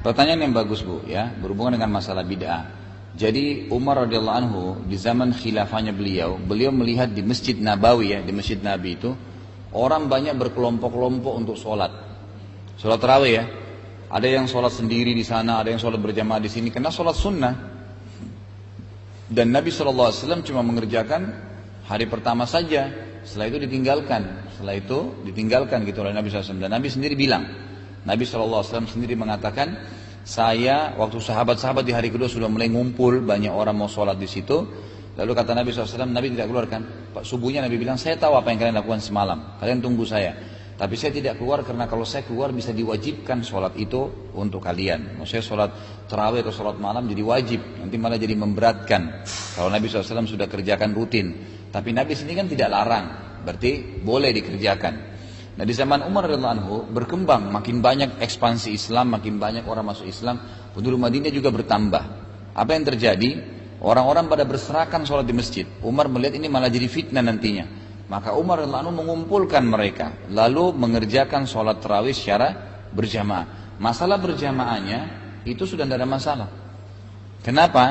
Pertanyaan yang bagus Bu ya, berhubungan dengan masalah bid'ah. Jadi Umar radhiyallahu anhu di zaman khilafahnya beliau melihat di Masjid Nabawi ya, di Masjid Nabi itu orang banyak berkelompok-kelompok untuk sholat tarawih ya. Ada yang sholat sendiri di sana, ada yang sholat berjamaah di sini, karena sholat sunnah. Dan Nabi SAW cuma mengerjakan hari pertama saja, setelah itu ditinggalkan gitu oleh Nabi SAW. Dan Nabi sendiri bilang, Nabi SAW sendiri mengatakan, saya waktu sahabat-sahabat di hari kedua sudah mulai ngumpul, banyak orang mau sholat di situ. Lalu kata Nabi SAW, Nabi tidak keluarkan. Subuhnya Nabi bilang, saya tahu apa yang kalian lakukan semalam, kalian tunggu saya. Tapi saya tidak keluar karena kalau saya keluar bisa diwajibkan sholat itu untuk kalian. Maksudnya sholat tarawih atau sholat malam jadi wajib, nanti malah jadi memberatkan. Kalau Nabi SAW sudah kerjakan rutin. Tapi Nabi sendiri kan tidak larang, berarti boleh dikerjakan. Nah di zaman Umar radhiyallahu anhu berkembang, makin banyak ekspansi Islam, makin banyak orang masuk Islam, penduduk Madinah juga bertambah. Apa yang terjadi? Orang-orang pada berserakan sholat di masjid. Umar melihat ini malah jadi fitnah nantinya. Maka Umar radhiyallahu anhu mengumpulkan mereka, lalu mengerjakan sholat tarawih secara berjamaah. Masalah berjamaahnya itu sudah tidak ada masalah. Kenapa?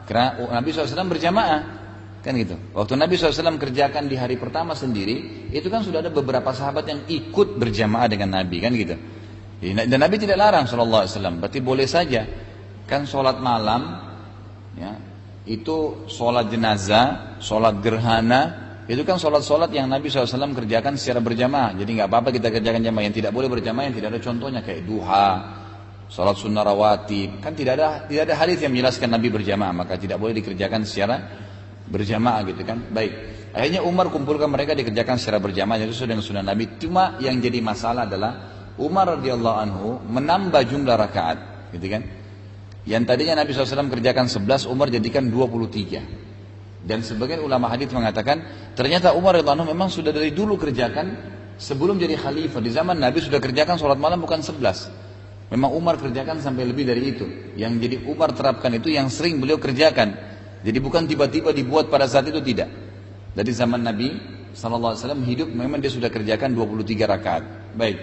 Karena Nabi SAW berjamaah. Kan gitu. Waktu Nabi SAW kerjakan di hari pertama sendiri, itu kan sudah ada beberapa sahabat yang ikut berjamaah dengan Nabi, kan gitu. Dan Nabi tidak larang SAW, berarti boleh saja. Kan sholat malam, ya, itu sholat jenazah, sholat gerhana, itu kan sholat-sholat yang Nabi SAW kerjakan secara berjamaah. Jadi nggak apa-apa kita kerjakan jamaah. Yang tidak boleh berjamaah, yang tidak ada contohnya kayak duha, sholat sunnah rawatib. Kan tidak ada hadis yang menjelaskan Nabi berjamaah, maka tidak boleh dikerjakan secara berjamaah gitu kan. Baik. Akhirnya Umar kumpulkan mereka dikerjakan secara berjamaah, itu sudah dengan sunnah Nabi. Cuma yang jadi masalah adalah Umar radhiyallahu anhu menambah jumlah rakaat, gitu kan. Yang tadinya Nabi SAW kerjakan 11, Umar jadikan 23. Dan sebagian ulama hadis mengatakan ternyata Umar radhiyallahu anhu memang sudah dari dulu kerjakan sebelum jadi khalifah. Di zaman Nabi sudah kerjakan sholat malam bukan 11. Memang Umar kerjakan sampai lebih dari itu. Yang jadi Umar terapkan itu yang sering beliau kerjakan. Jadi bukan tiba-tiba dibuat pada saat itu, tidak. Dari zaman Nabi SAW hidup memang dia sudah kerjakan 23 rakaat. Baik.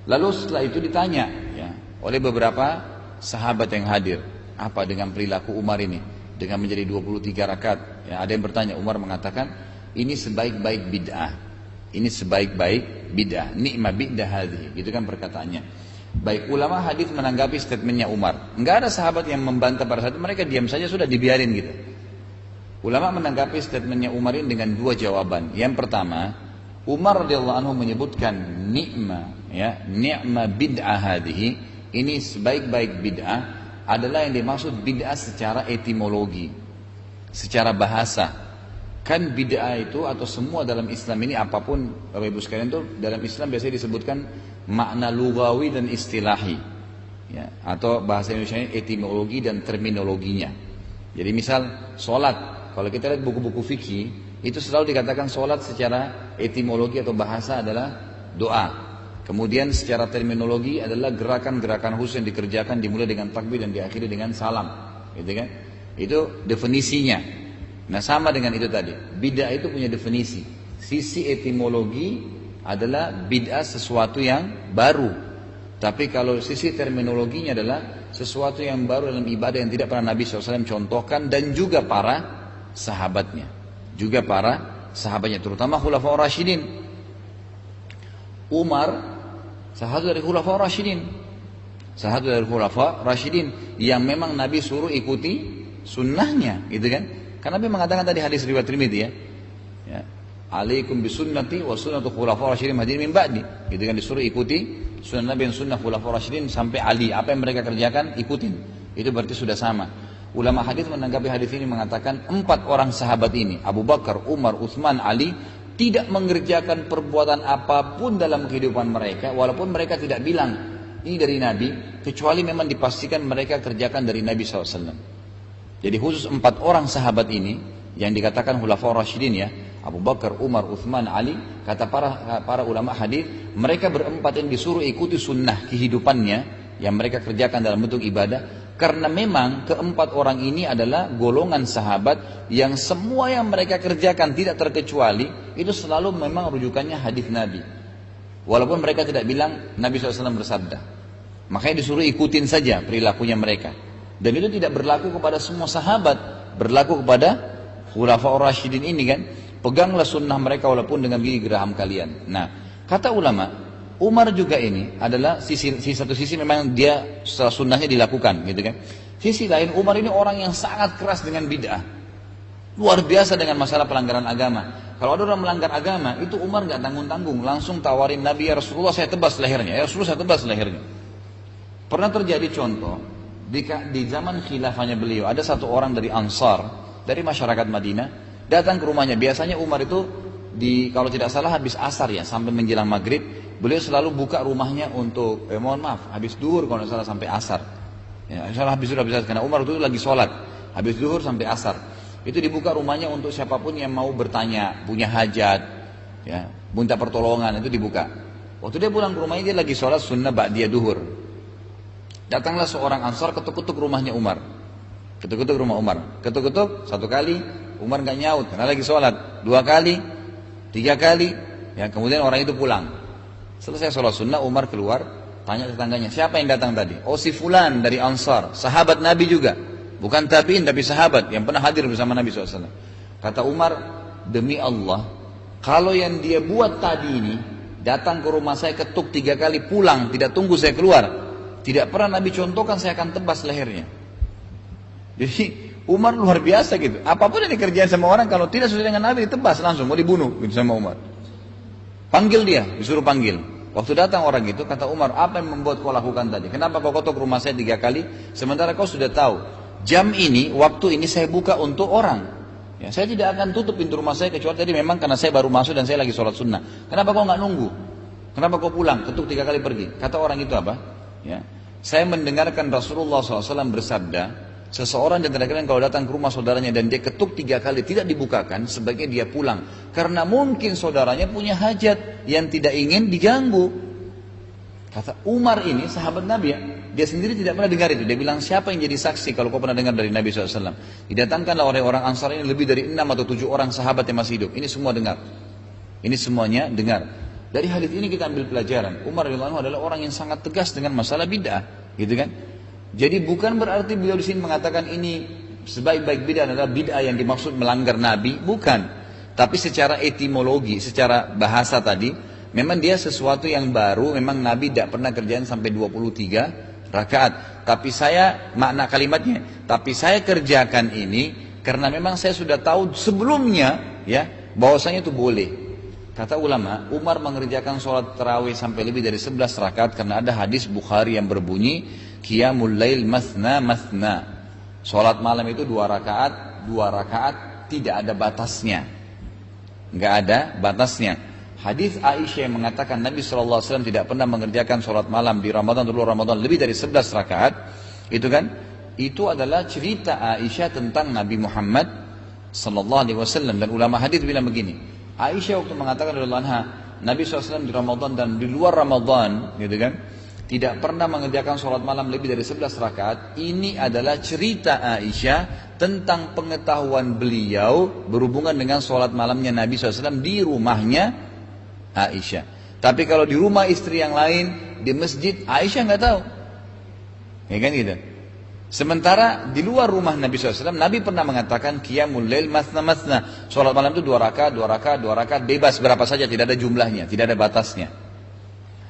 Lalu setelah itu ditanya ya, oleh beberapa sahabat yang hadir, apa dengan perilaku Umar ini dengan menjadi 23 rakaat? Ya, ada yang bertanya, Umar mengatakan ini sebaik-baik bid'ah. Ini sebaik-baik bid'ah. Ni'ma bid'ah hadhihi. Gitu kan perkataannya. Baik, ulama hadis menanggapi statementnya Umar. Enggak ada sahabat yang membantah pada saat itu, mereka diam saja sudah dibiarin gitu. Ulama menanggapi statementnya Umar ini dengan dua jawaban. Yang pertama, Umar radhiyallahu anhu menyebutkan ni'ma bid'ah hadhihi, ini sebaik-baik bid'ah adalah yang dimaksud bid'ah secara etimologi. Secara bahasa, kan bid'ah itu atau semua dalam Islam ini apapun Bapak Ibu sekalian itu dalam Islam biasanya disebutkan makna lugawi dan istilahi, ya, atau bahasa Indonesia ini etimologi dan terminologinya. Jadi misal sholat, kalau kita lihat buku-buku fikih itu selalu dikatakan sholat secara etimologi atau bahasa adalah doa. Kemudian secara terminologi adalah gerakan-gerakan khusus yang dikerjakan dimulai dengan takbir dan diakhiri dengan salam, gitu kan? Itu definisinya. Nah sama dengan itu tadi, bid'ah itu punya definisi. Sisi etimologi adalah bid'ah sesuatu yang baru. Tapi kalau sisi terminologinya adalah sesuatu yang baru dalam ibadah yang tidak pernah Nabi SAW contohkan, dan juga para sahabatnya. Juga para sahabatnya, terutama Khulafaur Rasyidin. Umar, salah satu dari Khulafaur Rasyidin. Salah satu dari Khulafaur Rasyidin yang memang Nabi suruh ikuti sunnahnya, gitu kan? Karena Nabi mengatakan tadi hadis riwayat Tirmidzi ya, alaikum bisunnati wa sunnatu khulafaur rasyidin mahdiyyin min ba'di, gitu kan, disuruh ikuti sunnah Nabi dan sunnah khulafaur rasyidin sampai Ali, apa yang mereka kerjakan ikutin. Itu berarti sudah sama. Ulama hadis menanggapi hadis ini mengatakan 4 orang sahabat ini, Abu Bakar, Umar, Utsman, Ali, tidak mengerjakan perbuatan apapun dalam kehidupan mereka walaupun mereka tidak bilang ini dari Nabi, kecuali memang dipastikan mereka kerjakan dari Nabi SAW. Jadi khusus 4 orang sahabat ini yang dikatakan Khulafaur Rasyidin ya, Abu Bakar, Umar, Utsman, Ali, kata para ulama hadis, mereka berempat yang disuruh ikuti sunnah kehidupannya yang mereka kerjakan dalam bentuk ibadah, karena memang keempat orang ini adalah golongan sahabat yang semua yang mereka kerjakan tidak terkecuali itu selalu memang rujukannya hadis Nabi. Walaupun mereka tidak bilang Nabi SAW bersabda. Makanya disuruh ikutin saja perilakunya mereka. Dan itu tidak berlaku kepada semua sahabat, berlaku kepada Khulafaur Rasyidin ini kan. Peganglah sunnah mereka walaupun dengan gigi geraham kalian. Nah, kata ulama, Umar juga ini adalah satu sisi memang dia sunnahnya dilakukan gitu kan. Sisi lain Umar ini orang yang sangat keras dengan bid'ah. Luar biasa dengan masalah pelanggaran agama. Kalau ada orang melanggar agama, itu Umar nggak tanggung-tanggung, langsung tawarin Nabi, ya Rasulullah saya tebas lehernya, ya Rasulullah saya tebas lehernya. Pernah terjadi contoh di zaman khilafahnya beliau, ada satu orang dari Ansar, dari masyarakat Madinah, datang ke rumahnya. Biasanya Umar itu kalau tidak salah habis asar ya, sampai menjelang maghrib, beliau selalu buka rumahnya untuk, mohon maaf, habis duhur kalau tidak salah sampai asar. Ya, habis duhur, karena Umar itu lagi sholat, habis duhur sampai asar. Itu dibuka rumahnya untuk siapapun yang mau bertanya, punya hajat, ya, minta pertolongan, itu dibuka. Waktu dia pulang ke rumahnya, dia lagi sholat sunnah ba'diyah duhur. Datanglah seorang Ansar, ketuk-ketuk rumahnya Umar. Ketuk-ketuk rumah Umar. Ketuk-ketuk, satu kali, Umar nggak nyaut, karena lagi sholat. 2 kali, 3 kali, ya, kemudian orang itu pulang. Selesai sholat sunnah, Umar keluar, tanya tetangganya, siapa yang datang tadi? Oh si fulan dari Ansar, sahabat Nabi juga. Bukan tabi'in tapi sahabat yang pernah hadir bersama Nabi SAW. Kata Umar, demi Allah, kalau yang dia buat tadi ini, datang ke rumah saya ketuk 3 kali pulang, tidak tunggu saya keluar, tidak pernah Nabi contohkan, saya akan tebas lehernya. Jadi Umar luar biasa gitu. Apapun yang dikerjain sama orang, kalau tidak sesuai dengan Nabi, ditebas langsung, mau dibunuh gitu sama Umar. Panggil dia, disuruh panggil. Waktu datang orang itu, kata Umar, apa yang membuat kau lakukan tadi? Kenapa kau ketuk rumah saya 3 kali, sementara kau sudah tahu jam ini, waktu ini saya buka untuk orang. Ya, saya tidak akan tutup pintu rumah saya kecuali tadi memang karena saya baru masuk dan saya lagi sholat sunnah. Kenapa kau nggak nunggu? Kenapa kau pulang? Ketuk 3 kali pergi. Kata orang itu apa? Ya, saya mendengarkan Rasulullah SAW bersabda, seseorang di antara kalian kalau datang ke rumah saudaranya dan dia ketuk 3 kali tidak dibukakan, sebaiknya dia pulang. Karena mungkin saudaranya punya hajat yang tidak ingin diganggu. Kata Umar ini sahabat Nabi ya, dia sendiri tidak pernah dengar itu. Dia bilang, siapa yang jadi saksi kalau kau pernah dengar dari Nabi SAW? Didatangkanlah oleh orang Ansar ini lebih dari 6 atau 7 orang sahabat yang masih hidup. Ini semua dengar. Ini semuanya dengar. Dari hadis ini kita ambil pelajaran. Umar radhiyallahu anhu adalah orang yang sangat tegas dengan masalah bid'ah, gitu kan? Jadi bukan berarti beliau di sini mengatakan ini sebaik-baik bid'ah adalah bid'ah yang dimaksud melanggar Nabi, bukan. Tapi secara etimologi, secara bahasa tadi, memang dia sesuatu yang baru, memang Nabi tidak pernah kerjain sampai 23 rakaat. Tapi makna kalimatnya, tapi saya kerjakan ini karena memang saya sudah tahu sebelumnya ya, bahwasanya itu boleh. Kata ulama, Umar mengerjakan sholat tarawih sampai lebih dari 11 rakaat karena ada hadis Bukhari yang berbunyi, Qiyamul lail mathna mathna. Sholat malam itu 2 rakaat tidak ada batasnya. Enggak ada batasnya. Hadis Aisyah yang mengatakan Nabi SAW tidak pernah mengerjakan sholat malam di Ramadan atau luar Ramadan lebih dari 11 rakaat, itu kan? Itu adalah cerita Aisyah tentang Nabi Muhammad SAW. Dan ulama hadis bilang begini, Aisyah waktu mengatakan radhiyallahu anha, Nabi SAW di Ramadan dan di luar Ramadan, gitu kan, tidak pernah mengerjakan sholat malam lebih dari 11 rakaat. Ini adalah cerita Aisyah tentang pengetahuan beliau berhubungan dengan sholat malamnya Nabi SAW di rumahnya Aisyah. Tapi kalau di rumah istri yang lain, di masjid, Aisyah nggak tahu. Ya kan gitu. Sementara di luar rumah Nabi SAW, Nabi pernah mengatakan Qiyamul lail mathna mathna. Sholat malam itu 2 rakaat, bebas berapa saja, tidak ada jumlahnya, tidak ada batasnya.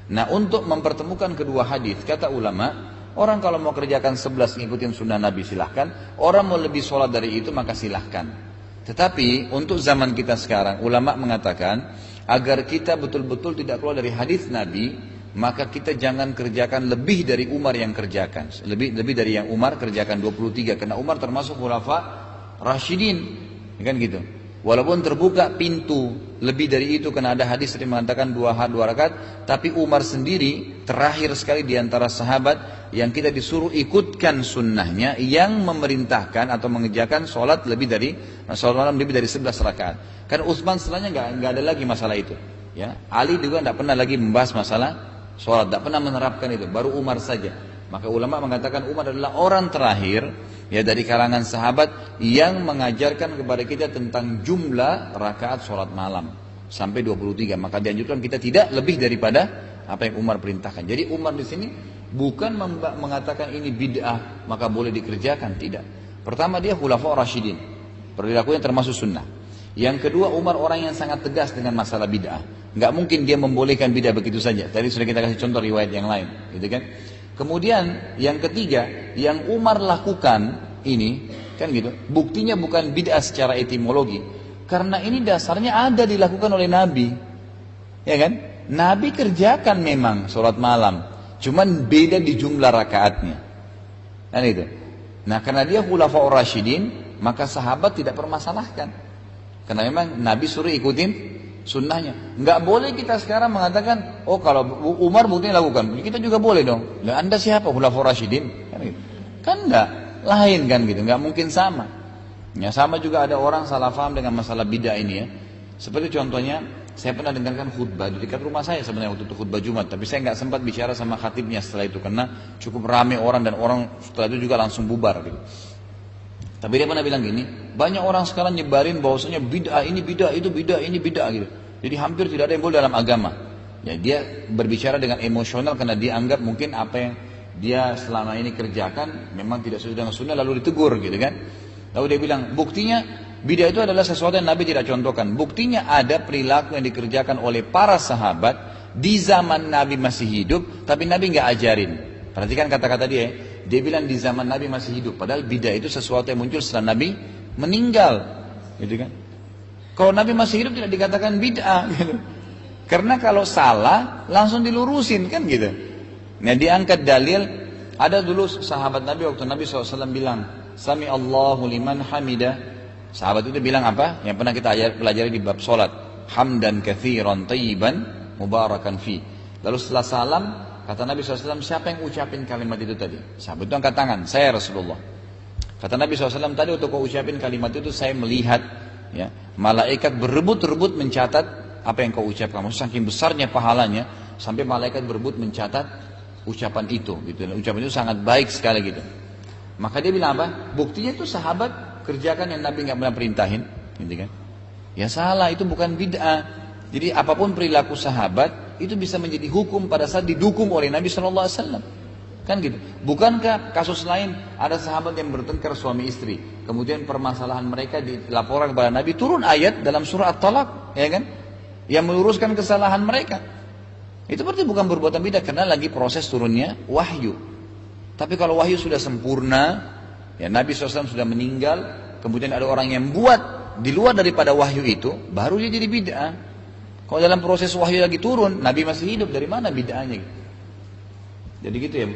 Nah, untuk mempertemukan kedua hadis, kata ulama, orang kalau mau kerjakan 11 ngikutin sunnah Nabi silahkan, orang mau lebih sholat dari itu maka silahkan. Tetapi untuk zaman kita sekarang, ulama mengatakan agar kita betul-betul tidak keluar dari hadis Nabi, maka kita jangan kerjakan lebih dari Umar yang kerjakan. Lebih dari yang Umar kerjakan 23, karena Umar termasuk khulafa Rasyidin, kan gitu. Walaupun terbuka pintu lebih dari itu karena ada hadis yang mengatakan 2 rakaat, tapi Umar sendiri terakhir sekali di antara sahabat yang kita disuruh ikutkan sunnahnya, yang memerintahkan atau mengerjakan sholat malam lebih dari 11 rakaat. Karena Utsman setelahnya nggak ada lagi masalah itu. Ya, Ali juga tidak pernah lagi membahas masalah sholat, tidak pernah menerapkan itu. Baru Umar saja. Maka ulama mengatakan Umar adalah orang terakhir ya dari kalangan sahabat yang mengajarkan kepada kita tentang jumlah rakaat sholat malam sampai 23. Maka dianjurkan kita tidak lebih daripada apa yang Umar perintahkan. Jadi Umar di sini Bukan mengatakan ini bid'ah maka boleh dikerjakan, tidak. Pertama dia khulafa rasyidin, perilakunya termasuk sunnah. Yang kedua Umar orang yang sangat tegas dengan masalah bid'ah. Nggak mungkin dia membolehkan bid'ah begitu saja. Tadi sudah kita kasih contoh riwayat yang lain, gitu kan? Kemudian yang ketiga, yang Umar lakukan ini kan gitu. Buktinya bukan bid'ah secara etimologi, karena ini dasarnya ada dilakukan oleh Nabi, ya kan? Nabi kerjakan memang sholat malam, cuman beda di jumlah rakaatnya, kan itu. Nah karena dia khulafaur rasyidin, maka sahabat tidak permasalahkan, karena memang Nabi suruh ikutin sunnahnya. Nggak boleh kita sekarang mengatakan, oh kalau Umar buktinya lakukan, kita juga boleh dong. Nah, Anda siapa khulafaur rasyidin? Kan gitu. Kan enggak, lain kan gitu, nggak mungkin sama. Ya sama juga ada orang salah paham dengan masalah bid'ah ini ya. Seperti contohnya, saya pernah dengarkan khutbah di dekat rumah saya sebenarnya waktu itu khutbah Jumat, tapi saya nggak sempat bicara sama khatibnya setelah itu karena cukup ramai orang dan orang setelah itu juga langsung bubar gitu. Tapi dia pernah bilang gini, banyak orang sekarang nyebarin bahwasanya bid'ah ini bid'ah, itu bid'ah, ini bid'ah gitu. Jadi hampir tidak ada yang boleh dalam agama. Ya dia berbicara dengan emosional karena dia anggap mungkin apa yang dia selama ini kerjakan memang tidak sesuai dengan sunnah, lalu ditegur gitu kan. Lalu dia bilang, buktinya bid'ah itu adalah sesuatu yang Nabi tidak contohkan. Buktinya ada perilaku yang dikerjakan oleh para sahabat di zaman Nabi masih hidup, tapi Nabi nggak ajarin. Perhatikan kata-kata dia. Dia bilang di zaman Nabi masih hidup, padahal bid'ah itu sesuatu yang muncul setelah Nabi meninggal, gitu kan? Kalau Nabi masih hidup tidak dikatakan bid'ah, gitu. Karena kalau salah langsung dilurusin kan gitu. Nah diangkat dalil, ada dulu sahabat Nabi waktu Nabi SAW bilang, Sami Allahu liman hamidah. Sahabat itu bilang apa? Yang pernah kita pelajari di bab solat, hamdan kathiran tayyiban mubarakan fi. Lalu setelah salam, kata Nabi SAW, siapa yang ucapin kalimat itu tadi? Sahabat itu angkat tangan, saya Rasulullah. Kata Nabi SAW, tadi waktu kau ucapin kalimat itu, saya melihat ya, malaikat berebut-rebut mencatat apa yang kau ucapkan. Maksudnya saking besarnya pahalanya, sampai malaikat berebut mencatat ucapan itu. Gitu. Ucapan itu sangat baik sekali gitu. Maka dia bilang apa? Buktinya itu sahabat kerjakan yang Nabi nggak pernah perintahin, gitu kan? Ya salah, itu bukan bid'ah. Jadi apapun perilaku sahabat itu bisa menjadi hukum pada saat didukung oleh Nabi SAW, kan gitu. Bukankah kasus lain ada sahabat yang bertengkar suami istri, kemudian permasalahan mereka dilaporkan kepada Nabi, turun ayat dalam surah At-Talaq, ya kan, yang meluruskan kesalahan mereka. Itu berarti bukan perbuatan bid'ah karena lagi proses turunnya wahyu. Tapi kalau wahyu sudah sempurna, ya Nabi SAW sudah meninggal, kemudian ada orang yang buat di luar daripada wahyu itu, baru dia jadi bid'ah. Kalau dalam proses wahyu lagi turun, Nabi masih hidup, dari mana bid'ahnya? Jadi gitu ya.